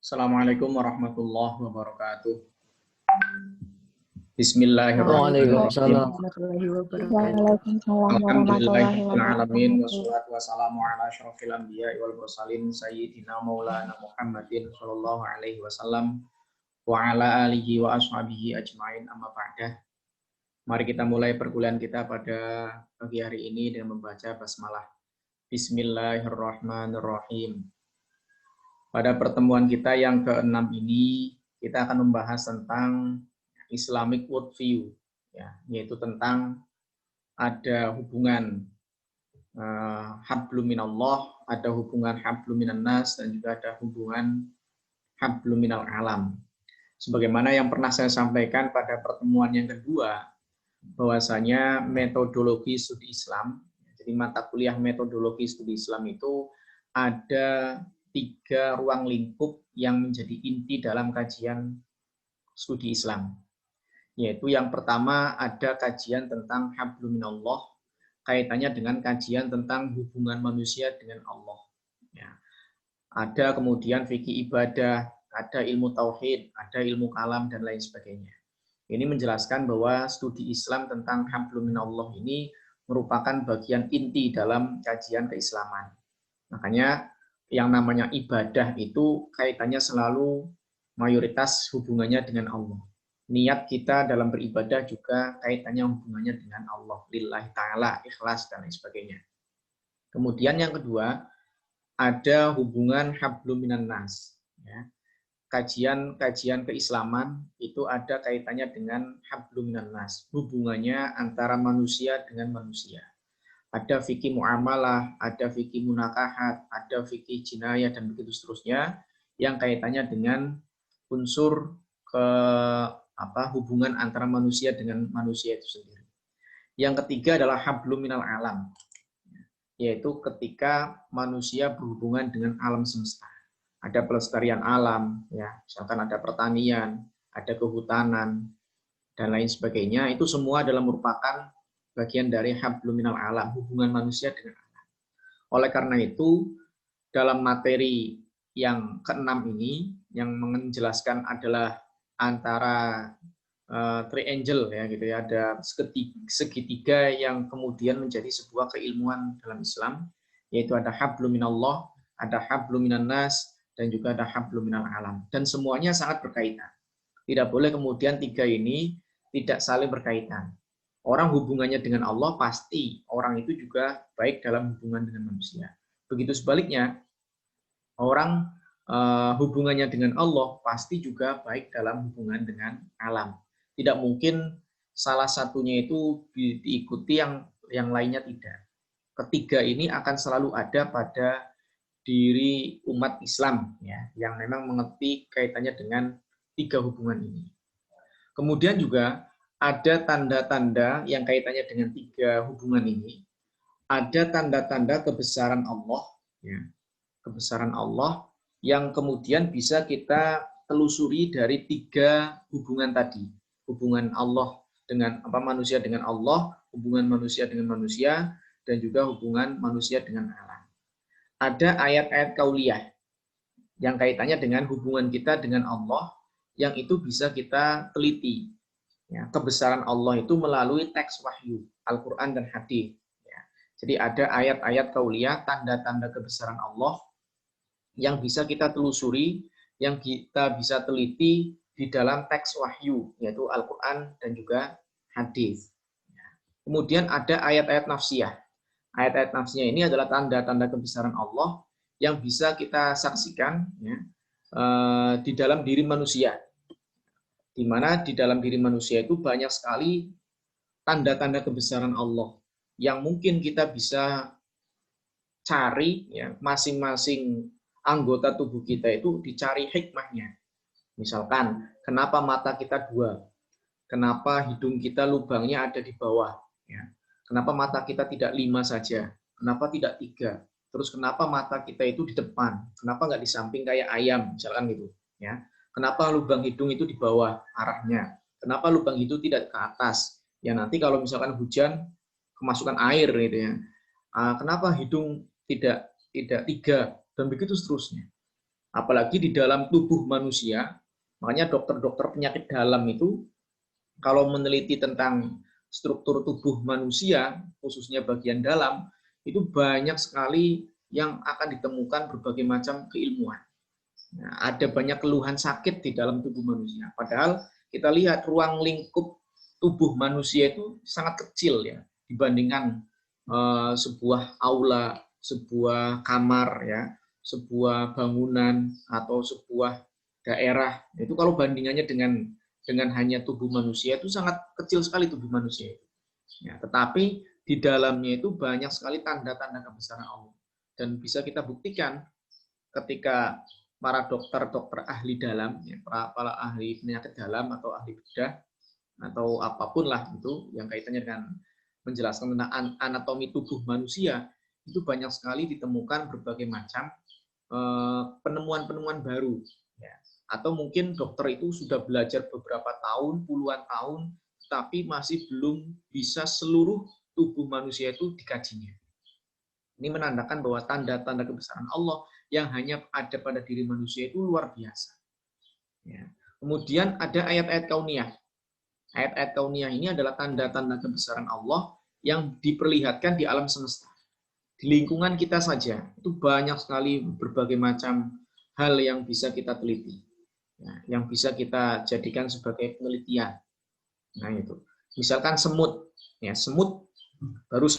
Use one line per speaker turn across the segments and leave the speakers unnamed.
Assalamualaikum warahmatullahi wabarakatuh. Bismillahirrahmanirrahim.
Waalaikumsalam warahmatullahi wabarakatuh.
Waalaikumsalam warahmatullahi
Alhamdulillahirrahmanirrahim.
wabarakatuh.
Wassalatu wassalamu ala asyrofil anbiya'i wal mursalin sayyidina maulana Muhammadin sallallahu alaihi wasallam wa ala alihi wa ashabihi ajmain, amma ba'dah. Mari kita mulai perkuliahan kita pada pagi hari ini dengan membaca basmalah. Bismillahirrahmanirrahim. Pada pertemuan kita yang ke-6 ini, kita akan membahas tentang Islamic worldview, ya, yaitu tentang ada hubungan hablum minallah, ada hubungan hablum minan nas, dan juga ada hubungan hablum minal alam. Sebagaimana yang pernah saya sampaikan pada pertemuan yang kedua, bahwasanya metodologi studi Islam, jadi mata kuliah metodologi studi Islam itu ada 3 ruang lingkup yang menjadi inti dalam kajian studi Islam. Yaitu yang pertama ada kajian tentang hablum minallah, kaitannya dengan kajian tentang hubungan manusia dengan Allah. Ya. Ada kemudian fikih ibadah, ada ilmu tauhid, ada ilmu kalam, dan lain sebagainya. Ini menjelaskan bahwa studi Islam tentang hablum minallah ini merupakan bagian inti dalam kajian keislaman. Makanya yang namanya ibadah itu kaitannya selalu mayoritas hubungannya dengan Allah. Niat kita dalam beribadah juga kaitannya hubungannya dengan Allah, lillahi ta'ala, ikhlas, dan lain sebagainya. Kemudian yang kedua, ada hubungan hablum minan nas. Ya. Kajian keislaman itu ada kaitannya dengan hablum minan nas, hubungannya antara manusia dengan manusia. Ada fikih muamalah, ada fikih munakahat, ada fikih jinayah, dan begitu seterusnya, yang kaitannya dengan unsur hubungan antara manusia dengan manusia itu sendiri. Yang ketiga adalah hablum minal alam, yaitu ketika manusia berhubungan dengan alam semesta. Ada pelestarian alam, ya, misalkan ada pertanian, ada kehutanan, dan lain sebagainya. Itu semua adalah merupakan bagian dari hablum minal alam, hubungan manusia dengan alam. Oleh karena itu, dalam materi yang ke-6 ini, yang menjelaskan adalah antara triangle, ya gitu ya, ada segitiga yang kemudian menjadi sebuah keilmuan dalam Islam, yaitu ada hablum minallah, ada hablum minan nas, dan juga ada hablum minal alam, dan semuanya sangat berkaitan. Tidak boleh kemudian 3 ini tidak saling berkaitan. Orang hubungannya dengan Allah, pasti orang itu juga baik dalam hubungan dengan manusia. Begitu sebaliknya, orang hubungannya dengan Allah pasti juga baik dalam hubungan dengan alam. Tidak mungkin salah satunya itu diikuti yang lainnya tidak. Ketiga ini akan selalu ada pada diri umat Islam, ya, yang memang mengerti kaitannya dengan 3 hubungan ini. Kemudian juga ada tanda-tanda yang kaitannya dengan 3 hubungan ini. Ada tanda-tanda kebesaran Allah, ya, kebesaran Allah yang kemudian bisa kita telusuri dari 3 hubungan tadi. Hubungan Allah dengan manusia dengan Allah, hubungan manusia dengan manusia, dan juga hubungan manusia dengan alam. Ada ayat-ayat kauliyah yang kaitannya dengan hubungan kita dengan Allah, yang itu bisa kita teliti. Ya, kebesaran Allah itu melalui teks wahyu, Al-Quran dan hadis. Ya. Jadi ada ayat-ayat kauliyah, tanda-tanda kebesaran Allah yang bisa kita telusuri, yang kita bisa teliti di dalam teks wahyu, yaitu Al-Quran dan juga hadis. Ya. Kemudian ada ayat-ayat nafsiyah. Ayat-ayat nafsiyah ini adalah tanda-tanda kebesaran Allah yang bisa kita saksikan, ya, di dalam diri manusia. Di mana di dalam diri manusia itu banyak sekali tanda-tanda kebesaran Allah yang mungkin kita bisa cari, ya, masing-masing anggota tubuh kita itu dicari hikmahnya. Misalkan, kenapa mata kita 2? Kenapa hidung kita lubangnya ada di bawah? Ya. Kenapa mata kita tidak 5 saja? Kenapa tidak 3? Terus kenapa mata kita itu di depan? Kenapa nggak di samping kayak ayam? Misalkan gitu. Ya. Kenapa lubang hidung itu di bawah arahnya? Kenapa lubang hidung tidak ke atas? Ya nanti kalau misalkan hujan, kemasukan air gitu ya. Kenapa hidung tidak 3? Dan begitu seterusnya. Apalagi di dalam tubuh manusia, makanya dokter-dokter penyakit dalam itu kalau meneliti tentang struktur tubuh manusia, khususnya bagian dalam, itu banyak sekali yang akan ditemukan berbagai macam keilmuan. Nah, ada banyak keluhan sakit di dalam tubuh manusia. Padahal kita lihat ruang lingkup tubuh manusia itu sangat kecil ya dibandingkan sebuah aula, sebuah kamar ya, sebuah bangunan atau sebuah daerah. Itu kalau bandingannya dengan hanya tubuh manusia itu sangat kecil sekali tubuh manusia itu. Ya, tetapi di dalamnya itu banyak sekali tanda-tanda kebesaran Allah dan bisa kita buktikan ketika para dokter-dokter ahli dalam, ya, para ahli penyakit dalam atau ahli bedah atau apapun lah itu yang kaitannya dengan menjelaskan tentang anatomi tubuh manusia, itu banyak sekali ditemukan berbagai macam penemuan-penemuan baru. Ya. Atau mungkin dokter itu sudah belajar beberapa tahun, puluhan tahun, tapi masih belum bisa seluruh tubuh manusia itu dikajinya. Ini menandakan bahwa tanda-tanda kebesaran Allah yang hanya ada pada diri manusia itu luar biasa. Ya. Kemudian ada ayat-ayat kauniyah. Ayat-ayat kauniyah ini adalah tanda-tanda kebesaran Allah yang diperlihatkan di alam semesta. Di lingkungan kita saja, itu banyak sekali berbagai macam hal yang bisa kita teliti. Ya, yang bisa kita jadikan sebagai penelitian. Nah itu. Misalkan semut. Ya, semut baru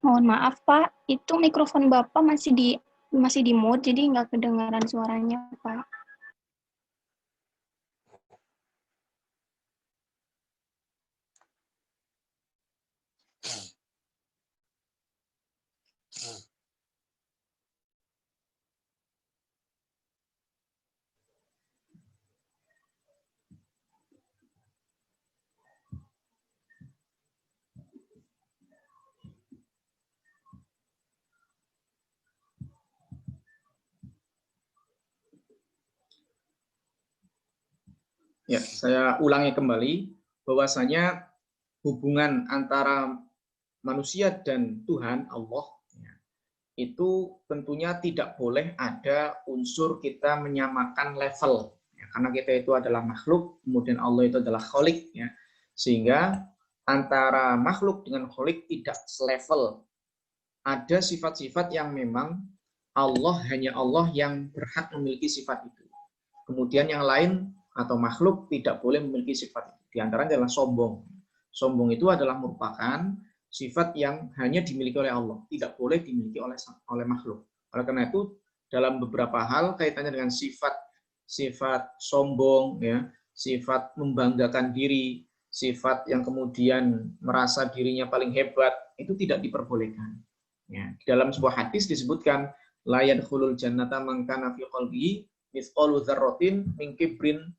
Mohon maaf Pak, itu mikrofon Bapak masih di mute, jadi nggak kedengaran suaranya Pak.
Ya, saya ulangi kembali bahwasanya hubungan antara manusia dan Tuhan Allah itu tentunya tidak boleh ada unsur kita menyamakan level, ya, karena kita itu adalah makhluk, kemudian Allah itu adalah kholik, ya, sehingga antara makhluk dengan kholik tidak selevel. Ada sifat-sifat yang memang hanya Allah yang berhak memiliki sifat itu. Kemudian yang lain atau makhluk tidak boleh memiliki sifat itu. Di antaranya adalah sombong. Sombong itu adalah merupakan sifat yang hanya dimiliki oleh Allah, tidak boleh dimiliki oleh makhluk. Oleh karena itu, dalam beberapa hal kaitannya dengan sifat sombong, ya, sifat membanggakan diri, sifat yang kemudian merasa dirinya paling hebat, itu tidak diperbolehkan. Ya, dalam sebuah hadis disebutkan, la yadkhulul jannata man kana fi qalbihi mithqalu dzarratin min kibrin.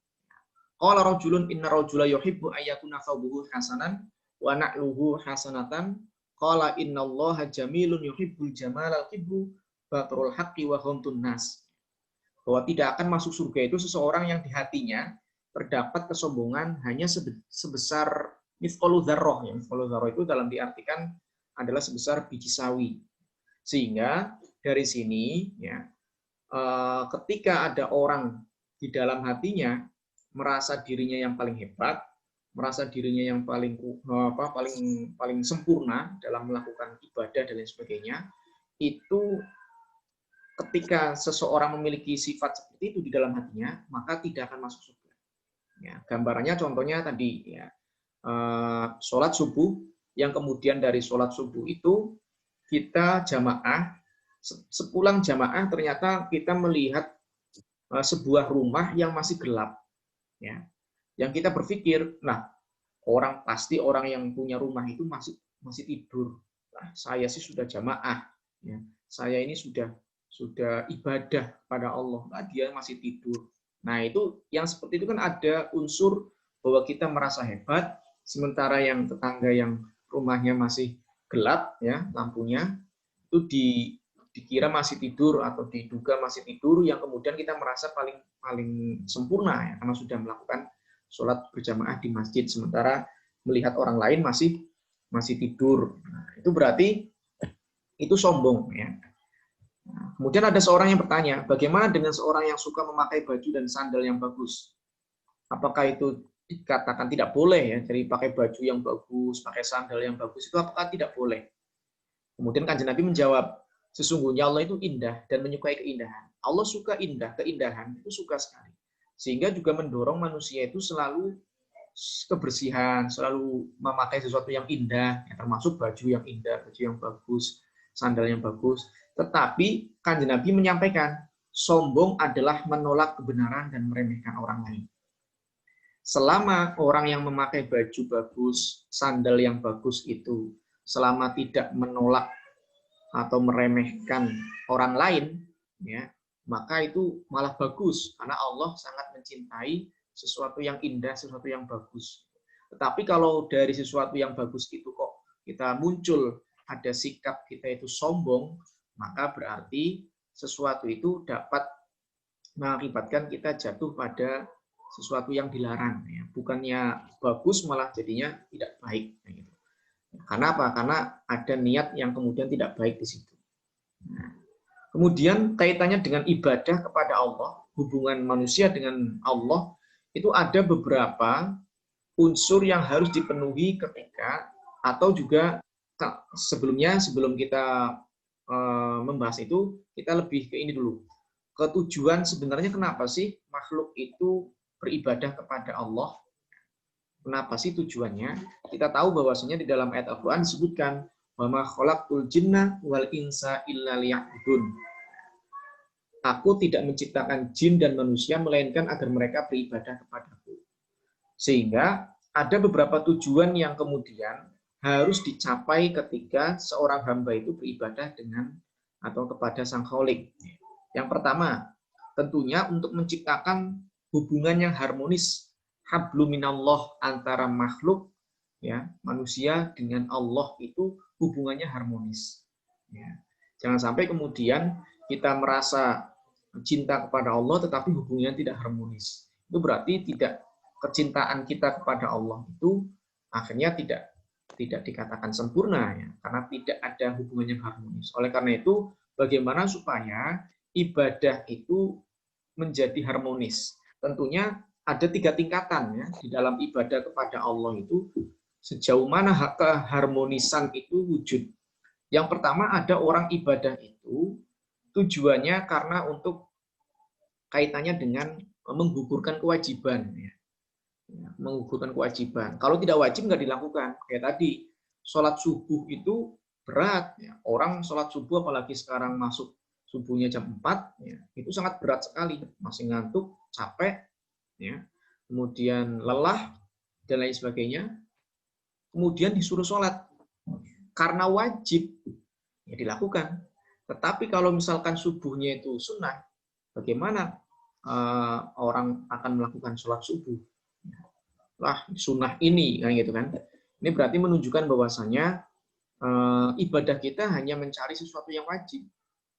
Qala rajulun inna rajula yuhibbu ayyakuna thawbuhu hasanan wa na'luhu hasanatan. Qala innallaha jamilun yuhibbul jamalal kibru batrul haqqi wa ghamtun nas. Bahwa tidak akan masuk surga itu seseorang yang di hatinya terdapat kesombongan hanya sebesar mithqalu dzarrah. Mithqalu dzarrah itu dalam diartikan adalah sebesar biji sawi. Sehingga dari sini, ya, ketika ada orang di dalam hatinya merasa dirinya yang paling hebat, merasa dirinya yang paling sempurna dalam melakukan ibadah dan lain sebagainya, itu ketika seseorang memiliki sifat seperti itu di dalam hatinya, maka tidak akan masuk surga. Ya, gambarannya contohnya tadi, ya, sholat subuh, yang kemudian dari sholat subuh itu kita jamaah, sepulang jamaah ternyata kita melihat sebuah rumah yang masih gelap. Ya, yang kita berpikir, nah, pasti orang yang punya rumah itu masih tidur. Nah, saya sih sudah jamaah, ya, saya ini sudah ibadah pada Allah, nah, dia masih tidur. Nah, itu yang seperti itu kan ada unsur bahwa kita merasa hebat, sementara yang tetangga yang rumahnya masih gelap, ya, lampunya itu dikira masih tidur atau diduga masih tidur, yang kemudian kita merasa paling sempurna, ya, karena sudah melakukan sholat berjamaah di masjid, sementara melihat orang lain masih tidur. Nah, itu berarti itu sombong, ya. Nah, kemudian ada seorang yang bertanya, bagaimana dengan seorang yang suka memakai baju dan sandal yang bagus? Apakah itu dikatakan tidak boleh, ya? Jadi pakai baju yang bagus, pakai sandal yang bagus, itu apakah tidak boleh? Kemudian Kanjeng Nabi menjawab, sesungguhnya Allah itu indah dan menyukai keindahan. Allah suka indah, keindahan itu suka sekali. Sehingga juga mendorong manusia itu selalu kebersihan, selalu memakai sesuatu yang indah, ya, termasuk baju yang indah, baju yang bagus, sandal yang bagus. Tetapi Kanjeng Nabi menyampaikan, sombong adalah menolak kebenaran dan meremehkan orang lain. Selama orang yang memakai baju bagus, sandal yang bagus itu, selama tidak menolak atau meremehkan orang lain, ya, maka itu malah bagus, karena Allah sangat mencintai sesuatu yang indah, sesuatu yang bagus. Tetapi kalau dari sesuatu yang bagus itu kok kita muncul ada sikap kita itu sombong, maka berarti sesuatu itu dapat mengakibatkan kita jatuh pada sesuatu yang dilarang. Ya. Bukannya bagus, malah jadinya tidak baik. Gitu. Karena apa? Karena ada niat yang kemudian tidak baik di situ. Nah, kemudian kaitannya dengan ibadah kepada Allah, hubungan manusia dengan Allah, itu ada beberapa unsur yang harus dipenuhi ketika, atau juga sebelum kita membahas itu, kita lebih ke ini dulu. Ketujuan sebenarnya kenapa sih makhluk itu beribadah kepada Allah? Kenapa sih tujuannya? Kita tahu bahwasanya di dalam ayat Al-Quran disebutkan wa ma khalaqtul jinna wal insa illa liya'budun. Aku tidak menciptakan jin dan manusia melainkan agar mereka beribadah kepadaku. Sehingga ada beberapa tujuan yang kemudian harus dicapai ketika seorang hamba itu beribadah dengan atau kepada Sang Khalik. Yang pertama, tentunya untuk menciptakan hubungan yang harmonis, hablum minallah, antara makhluk ya, manusia dengan Allah itu hubungannya harmonis. Ya. Jangan sampai kemudian kita merasa cinta kepada Allah tetapi hubungannya tidak harmonis. Itu berarti tidak, kecintaan kita kepada Allah itu akhirnya tidak dikatakan sempurna ya, karena tidak ada hubungan yang harmonis. Oleh karena itu, bagaimana supaya ibadah itu menjadi harmonis? Tentunya ada 3 tingkatan ya di dalam ibadah kepada Allah itu, sejauh mana keharmonisan itu wujud. Yang pertama, ada orang ibadah itu tujuannya karena untuk kaitannya dengan menggugurkan kewajiban ya. Menggugurkan kewajiban. Kalau tidak wajib nggak dilakukan. Kayak tadi, sholat subuh itu berat. Ya. Orang sholat subuh, apalagi sekarang masuk subuhnya jam 4, ya, itu sangat berat sekali. Masih ngantuk, capek, ya. Kemudian lelah, dan lain sebagainya. Kemudian disuruh sholat. Karena wajib, ya dilakukan. Tetapi kalau misalkan subuhnya itu sunnah, bagaimana orang akan melakukan sholat subuh? Lah sunnah ini kan gitu kan. Ini berarti menunjukkan bahwasanya ibadah kita hanya mencari sesuatu yang wajib.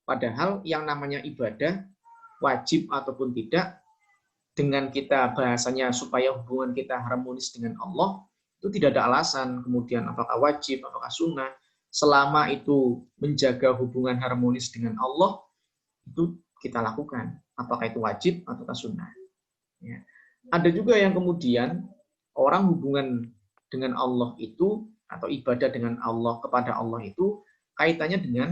Padahal yang namanya ibadah wajib ataupun tidak, dengan kita bahasanya supaya hubungan kita harmonis dengan Allah, itu tidak ada alasan kemudian apakah wajib, apakah sunnah, selama itu menjaga hubungan harmonis dengan Allah, itu kita lakukan. Apakah itu wajib ataukah sunnah. Ya. Ada juga yang kemudian orang hubungan dengan Allah itu, atau ibadah dengan Allah, kepada Allah itu kaitannya dengan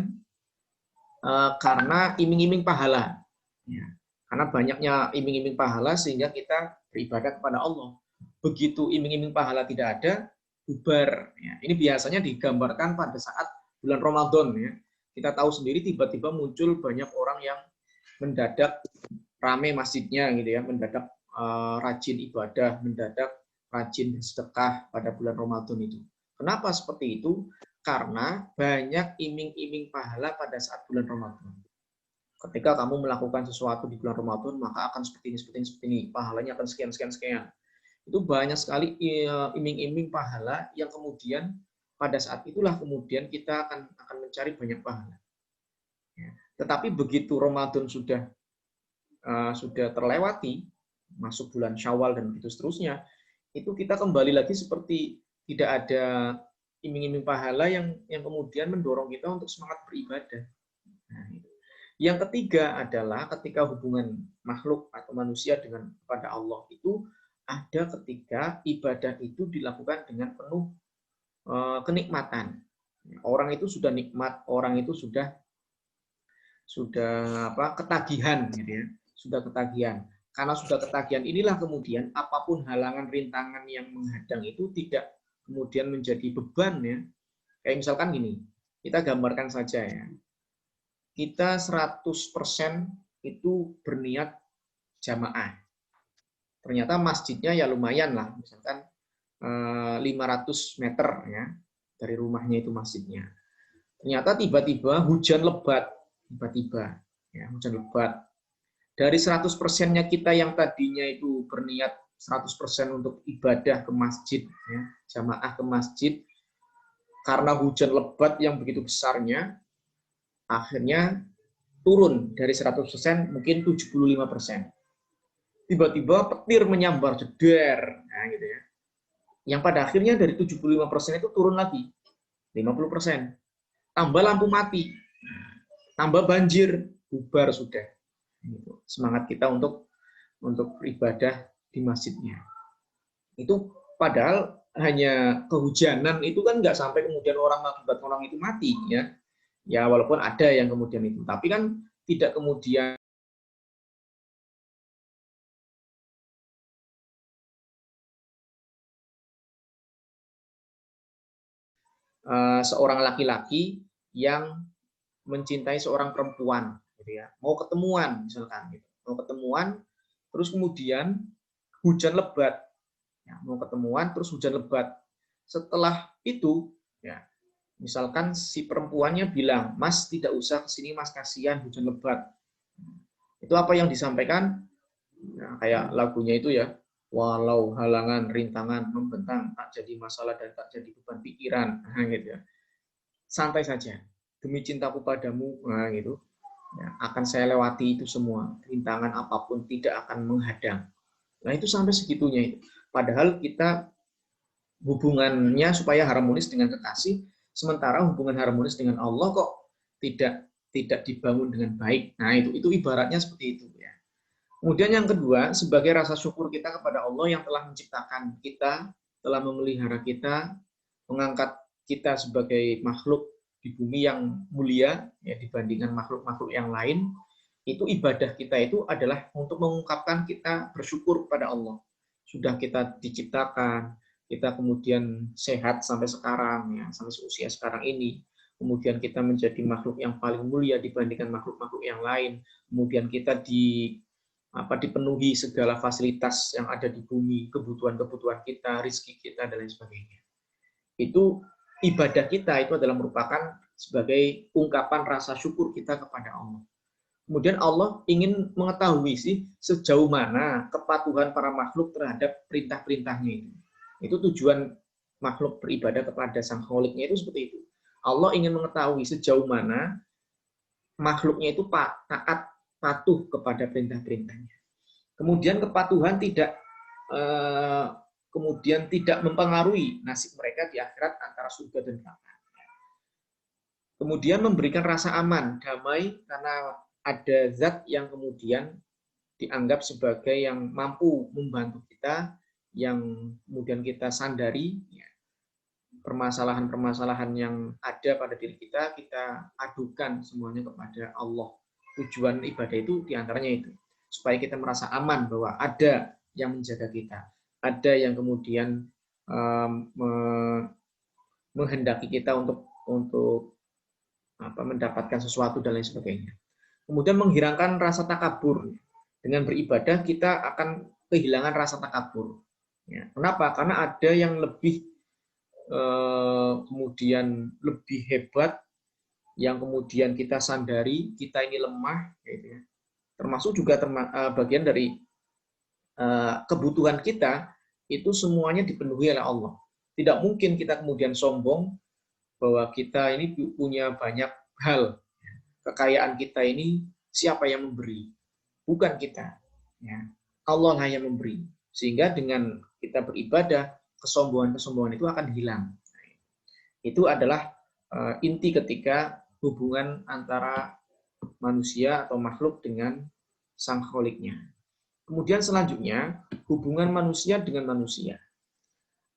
karena iming-iming pahala. Ya. Karena banyaknya iming-iming pahala sehingga kita beribadah kepada Allah. Begitu iming-iming pahala tidak ada, bubar. Ya. Ini biasanya digambarkan pada saat bulan Ramadan. Ya. Kita tahu sendiri tiba-tiba muncul banyak orang yang mendadak rame masjidnya, gitu ya, mendadak rajin ibadah, mendadak rajin sedekah pada bulan Ramadan itu. Kenapa seperti itu? Karena banyak iming-iming pahala pada saat bulan Ramadan. Ketika kamu melakukan sesuatu di bulan Ramadan, maka akan seperti ini, pahalanya akan sekian. Itu banyak sekali iming-iming pahala yang kemudian pada saat itulah kemudian kita akan mencari banyak pahala. Ya. Tetapi begitu Ramadan sudah terlewati, masuk bulan Syawal dan begitu seterusnya, itu kita kembali lagi seperti tidak ada iming-iming pahala yang kemudian mendorong kita untuk semangat beribadah. Nah, yang ketiga adalah ketika hubungan makhluk atau manusia kepada Allah itu ada ketika ibadah itu dilakukan dengan penuh kenikmatan. Orang itu sudah nikmat, orang itu sudah ketagihan, gitu ya, sudah ketagihan. Karena sudah ketagihan inilah kemudian apapun halangan rintangan yang menghadang itu tidak kemudian menjadi beban ya. Kayak misalkan gini, kita gambarkan saja ya. Kita 100% itu berniat jamaah. Ternyata masjidnya ya lumayan lah, misalkan 500 meter ya dari rumahnya itu masjidnya. Ternyata tiba-tiba hujan lebat, ya, hujan lebat. Dari 100%-nya kita yang tadinya itu berniat 100% untuk ibadah ke masjid, ya, jamaah ke masjid, karena hujan lebat yang begitu besarnya, akhirnya turun dari 100% mungkin 75%. tiba-tiba petir menyambar jeder, nah gitu ya. Yang pada akhirnya dari 75% itu turun lagi 50%. Tambah lampu mati, tambah banjir, bubar sudah. Semangat kita untuk beribadah di masjidnya. Itu padahal hanya kehujanan itu kan nggak sampai kemudian akibat orang itu mati ya. Ya walaupun ada yang kemudian itu, tapi kan tidak kemudian seorang laki-laki yang mencintai seorang perempuan, gitu ya. Mau ketemuan misalkan, gitu. Mau ketemuan, terus kemudian hujan lebat, ya, mau ketemuan terus hujan lebat. Setelah itu, ya, misalkan si perempuannya bilang, Mas tidak usah kesini Mas, kasihan hujan lebat. Itu apa yang disampaikan? Nah, kayak lagunya itu ya, walau halangan, rintangan, membentang, tak jadi masalah dan tak jadi beban pikiran, nah, gitu ya. Santai saja, demi cintaku padamu, nah gitu, ya, akan saya lewati itu semua, rintangan apapun tidak akan menghadang. Nah itu sampai segitunya itu. Padahal kita hubungannya supaya harmonis dengan kekasih, sementara hubungan harmonis dengan Allah kok tidak dibangun dengan baik. Nah itu ibaratnya seperti itu ya. Kemudian yang kedua, sebagai rasa syukur kita kepada Allah yang telah menciptakan kita, telah memelihara kita, mengangkat kita sebagai makhluk di bumi yang mulia ya, dibandingkan makhluk-makhluk yang lain. Itu ibadah kita itu adalah untuk mengungkapkan kita bersyukur kepada Allah. Sudah kita diciptakan, kita kemudian sehat sampai sekarang, ya, sampai usia sekarang ini. Kemudian kita menjadi makhluk yang paling mulia dibandingkan makhluk-makhluk yang lain. Kemudian kita dipenuhi segala fasilitas yang ada di bumi, kebutuhan-kebutuhan kita, rezeki kita, dan lain sebagainya. Itu ibadah kita itu adalah merupakan sebagai ungkapan rasa syukur kita kepada Allah. Kemudian Allah ingin mengetahui sih sejauh mana kepatuhan para makhluk terhadap perintah-perintahnya itu. Itu tujuan makhluk beribadah kepada Sang Kholiknya itu seperti itu. Allah ingin mengetahui sejauh mana makhluknya itu taat, patuh kepada perintah-perintahnya. Kemudian kepatuhan kemudian tidak mempengaruhi nasib mereka di akhirat antara surga dan neraka. Kemudian memberikan rasa aman, damai, karena ada zat yang kemudian dianggap sebagai yang mampu membantu kita, yang kemudian kita sandari, ya, permasalahan-permasalahan yang ada pada diri kita adukan semuanya kepada Allah. Tujuan ibadah itu diantaranya itu, supaya kita merasa aman bahwa ada yang menjaga kita, ada yang kemudian menghendaki kita untuk mendapatkan sesuatu dan lain sebagainya. Kemudian menghilangkan rasa takabur. Dengan beribadah kita akan kehilangan rasa takabur. Ya. Kenapa? Karena ada yang kemudian lebih hebat, yang kemudian kita sandari kita ini lemah, gitu ya. Termasuk juga bagian dari kebutuhan kita itu semuanya dipenuhi oleh Allah. Tidak mungkin kita kemudian sombong bahwa kita ini punya banyak hal. Kekayaan kita ini siapa yang memberi? Bukan kita. Ya. Allah lah yang memberi. Sehingga dengan kita beribadah, kesombongan-kesombongan itu akan hilang. Itu adalah inti ketika hubungan antara manusia atau makhluk dengan Sang Kholiknya. Kemudian selanjutnya, hubungan manusia dengan manusia.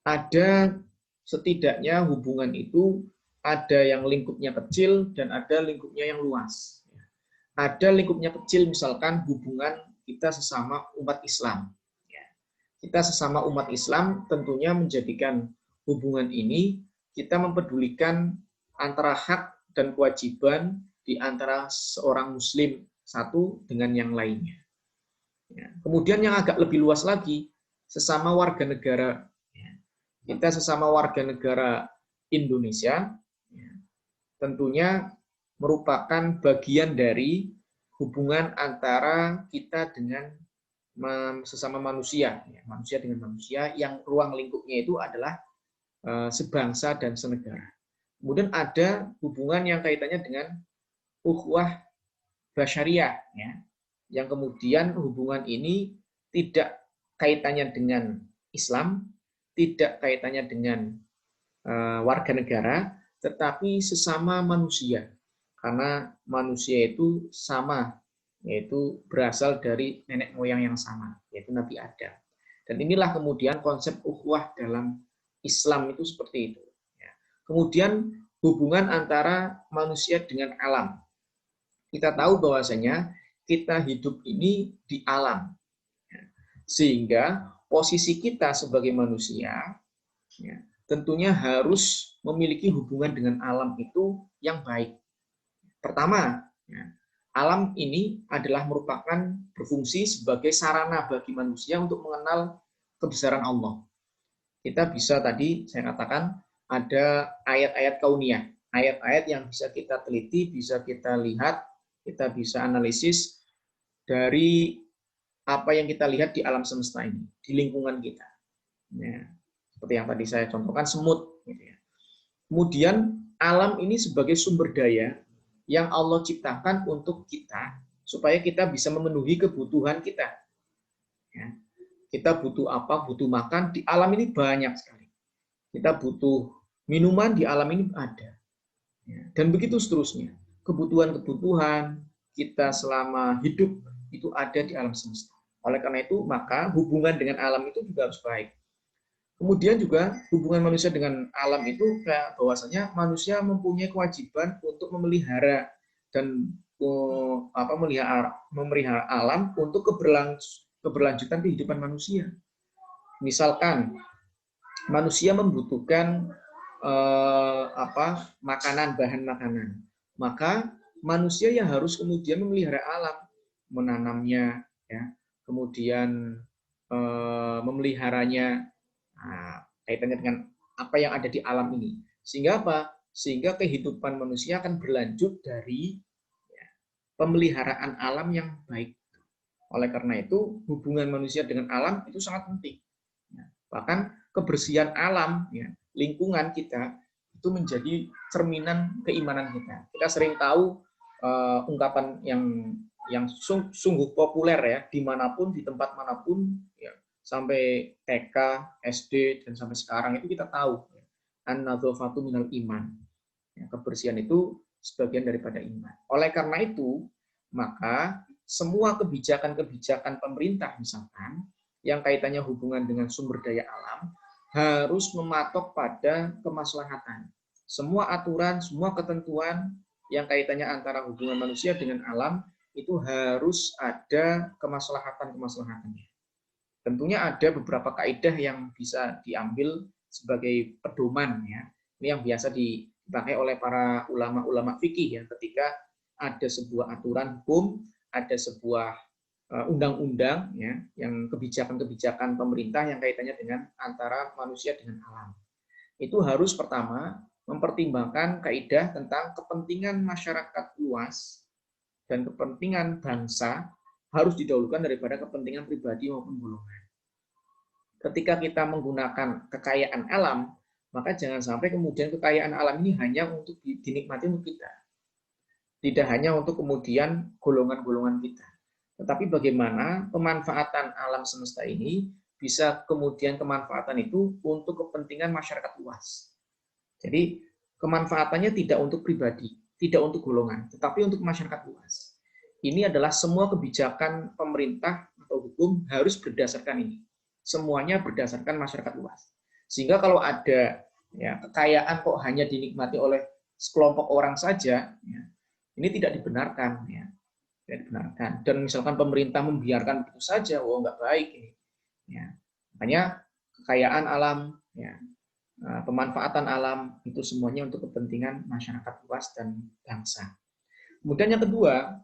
Ada setidaknya hubungan itu ada yang lingkupnya kecil dan ada lingkupnya yang luas. Ada lingkupnya kecil, misalkan hubungan kita sesama umat Islam. Kita sesama umat Islam tentunya menjadikan hubungan ini kita mempedulikan antara hak dan kewajiban di antara seorang Muslim satu dengan yang lainnya. Kemudian yang agak lebih luas lagi, sesama warga negara. Kita sesama warga negara Indonesia, tentunya merupakan bagian dari hubungan antara kita dengan sesama manusia, manusia dengan manusia, yang ruang lingkupnya itu adalah sebangsa dan senegara. Kemudian ada hubungan yang kaitannya dengan ukhuwah basyariah, ya, yang kemudian hubungan ini tidak kaitannya dengan Islam, tidak kaitannya dengan warga negara, tetapi sesama manusia. Karena manusia itu sama, yaitu berasal dari nenek moyang yang sama, yaitu Nabi Adam. Dan inilah kemudian konsep ukhuwah dalam Islam itu seperti itu. Kemudian hubungan antara manusia dengan alam. Kita tahu bahwasanya kita hidup ini di alam. Sehingga posisi kita sebagai manusia tentunya harus memiliki hubungan dengan alam itu yang baik. Pertama, alam ini adalah merupakan berfungsi sebagai sarana bagi manusia untuk mengenal kebesaran Allah. Kita bisa tadi saya katakan ada ayat-ayat kauniyah, ayat-ayat yang bisa kita teliti, bisa kita lihat, kita bisa analisis dari apa yang kita lihat di alam semesta ini, di lingkungan kita. Ya, seperti yang tadi saya contohkan, semut. Gitu ya. Kemudian alam ini sebagai sumber daya yang Allah ciptakan untuk kita, supaya kita bisa memenuhi kebutuhan kita. Ya. Kita butuh apa? Butuh makan. Di alam ini banyak sekali. Kita butuh minuman, di alam ini ada. Ya. Dan begitu seterusnya. Kebutuhan-kebutuhan kita selama hidup itu ada di alam semesta. Oleh karena itu, maka hubungan dengan alam itu juga harus baik. Kemudian juga hubungan manusia dengan alam itu kayak bahwasanya manusia mempunyai kewajiban untuk memelihara dan memelihara alam untuk keberlanjutan kehidupan manusia. Misalkan manusia membutuhkan makanan, bahan makanan, maka manusia yang harus kemudian memelihara alam, menanamnya, ya, kemudian memeliharanya, kaitannya dengan apa yang ada di alam ini. Sehingga apa? Sehingga kehidupan manusia akan berlanjut dari pemeliharaan alam yang baik. Oleh karena itu, hubungan manusia dengan alam itu sangat penting. Bahkan kebersihan alam, lingkungan kita, itu menjadi cerminan keimanan kita. Kita sering tahu ungkapan yang sungguh populer ya, dimanapun, di tempat manapun, ya, sampai TK, SD, dan sampai sekarang itu kita tahu. An-nadzafatu minal iman. Kebersihan itu sebagian daripada iman. Oleh karena itu, maka semua kebijakan-kebijakan pemerintah misalkan yang kaitannya hubungan dengan sumber daya alam harus mematok pada kemaslahatan. Semua aturan, semua ketentuan yang kaitannya antara hubungan manusia dengan alam itu harus ada kemaslahatan-kemaslahatannya. Tentunya ada beberapa kaidah yang bisa diambil sebagai pedoman, ya. Ini yang biasa dipakai oleh para ulama-ulama fikih ya, ketika ada sebuah aturan hukum, ada sebuah undang-undang, ya, yang kebijakan-kebijakan pemerintah yang kaitannya dengan antara manusia dengan alam. Itu harus pertama mempertimbangkan kaidah tentang kepentingan masyarakat luas dan kepentingan bangsa harus didahulukan daripada kepentingan pribadi maupun golongan. Ketika kita menggunakan kekayaan alam, maka jangan sampai kemudian kekayaan alam ini hanya untuk dinikmati untuk kita. Tidak hanya untuk kemudian golongan-golongan kita. Tetapi bagaimana pemanfaatan alam semesta ini bisa kemudian kemanfaatan itu untuk kepentingan masyarakat luas. Jadi kemanfaatannya tidak untuk pribadi, tidak untuk golongan, tetapi untuk masyarakat luas. Ini adalah semua kebijakan pemerintah atau hukum harus berdasarkan ini. Semuanya berdasarkan masyarakat luas. Sehingga kalau ada kekayaan kok hanya dinikmati oleh sekelompok orang saja, ini tidak dibenarkan. Tidak dibenarkan. Dan misalkan pemerintah membiarkan begitu saja, nggak baik ini. Makanya kekayaan alam, pemanfaatan alam itu semuanya untuk kepentingan masyarakat luas dan bangsa. Kemudian yang kedua,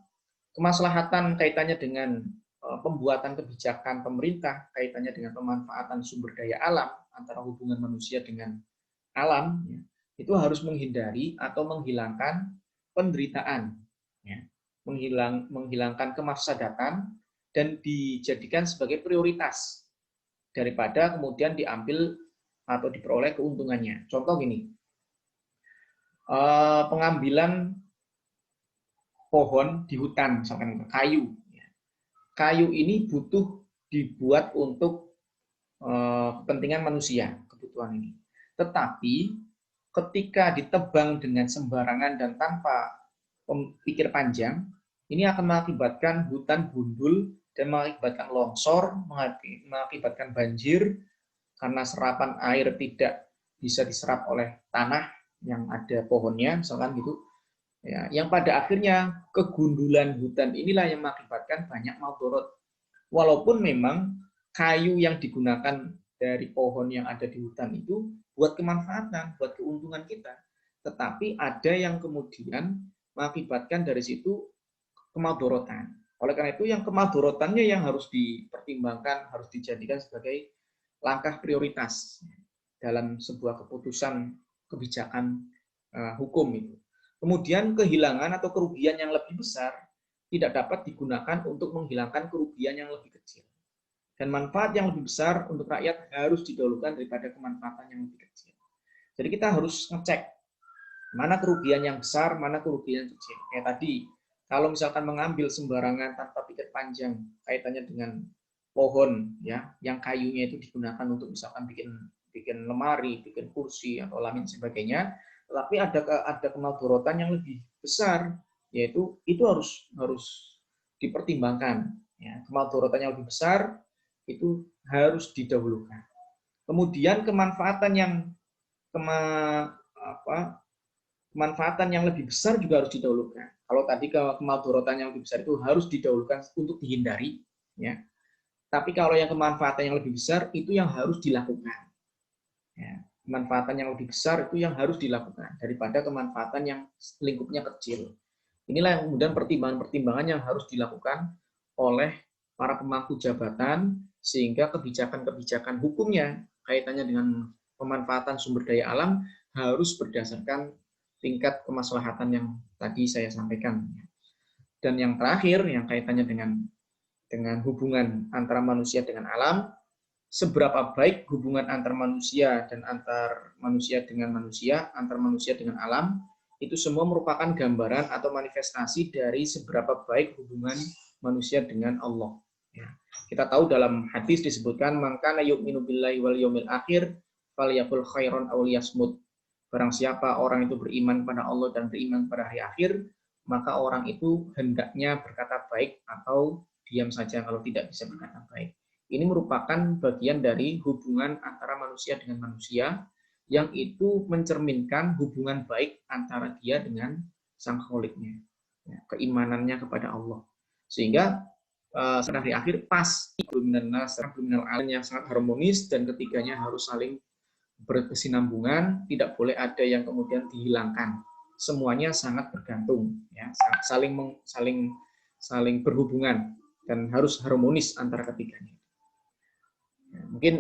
kemaslahatan kaitannya dengan pembuatan kebijakan pemerintah, kaitannya dengan pemanfaatan sumber daya alam antara hubungan manusia dengan alam, itu harus menghindari atau menghilangkan penderitaan, menghilangkan kemafsadatan dan dijadikan sebagai prioritas daripada kemudian diambil atau diperoleh keuntungannya. Contoh gini, pengambilan pohon di hutan, misalkan kayu. Kayu ini butuh dibuat untuk kepentingan manusia, kebutuhan ini. Tetapi ketika ditebang dengan sembarangan dan tanpa pikir panjang, ini akan mengakibatkan hutan gundul dan mengakibatkan longsor, mengakibatkan banjir, karena serapan air tidak bisa diserap oleh tanah yang ada pohonnya, misalkan gitu. Ya, yang pada akhirnya kegundulan hutan inilah yang mengakibatkan banyak madarat. Walaupun memang kayu yang digunakan dari pohon yang ada di hutan itu buat kemanfaatan, buat keuntungan kita. Tetapi ada yang kemudian mengakibatkan dari situ kemadorotan. Oleh karena itu yang kemadorotannya yang harus dipertimbangkan, harus dijadikan sebagai langkah prioritas dalam sebuah keputusan kebijakan hukum itu. Kemudian kehilangan atau kerugian yang lebih besar tidak dapat digunakan untuk menghilangkan kerugian yang lebih kecil. Dan manfaat yang lebih besar untuk rakyat harus didahulukan daripada kemanfaatan yang lebih kecil. Jadi kita harus ngecek mana kerugian yang besar, mana kerugian yang kecil. Kayak tadi, kalau misalkan mengambil sembarangan tanpa pikir panjang kaitannya dengan pohon ya, yang kayunya itu digunakan untuk misalkan bikin lemari, bikin kursi atau lain sebagainya, tetapi ada kemadharatan yang lebih besar, yaitu itu harus dipertimbangkan ya. Kemadharatan yang lebih besar itu harus didahulukan. Kemudian kemanfaatan yang lebih besar juga harus didahulukan. Kalau tadi kemadharatan yang lebih besar itu harus didahulukan untuk dihindari ya. Tapi kalau yang kemanfaatan yang lebih besar itu yang harus dilakukan. Ya, kemanfaatan yang lebih besar itu yang harus dilakukan daripada kemanfaatan yang lingkupnya kecil. Inilah yang kemudian pertimbangan-pertimbangan yang harus dilakukan oleh para pemangku jabatan sehingga kebijakan-kebijakan hukumnya kaitannya dengan pemanfaatan sumber daya alam harus berdasarkan tingkat kemaslahatan yang tadi saya sampaikan. Dan yang terakhir yang kaitannya dengan hubungan antara manusia dengan alam, seberapa baik hubungan antar manusia dan antar manusia dengan manusia, antar manusia dengan alam, itu semua merupakan gambaran atau manifestasi dari seberapa baik hubungan manusia dengan Allah. Ya. Kita tahu dalam hadis disebutkan, "Man kana yu'minu billahi wal yaumil akhir falyaqul khairan aw liyasmut." Barang siapa orang itu beriman pada Allah dan beriman pada hari akhir, maka orang itu hendaknya berkata baik atau diam saja kalau tidak bisa berkata baik. Ini merupakan bagian dari hubungan antara manusia dengan manusia yang itu mencerminkan hubungan baik antara dia dengan sang kholiknya, ya, keimanannya kepada Allah. Sehingga pada hari akhir pasti kriminal yang sangat harmonis dan ketiganya harus saling berkesinambungan, tidak boleh ada yang kemudian dihilangkan. Semuanya sangat bergantung, ya, saling berhubungan dan harus harmonis antara ketiganya. Ya, mungkin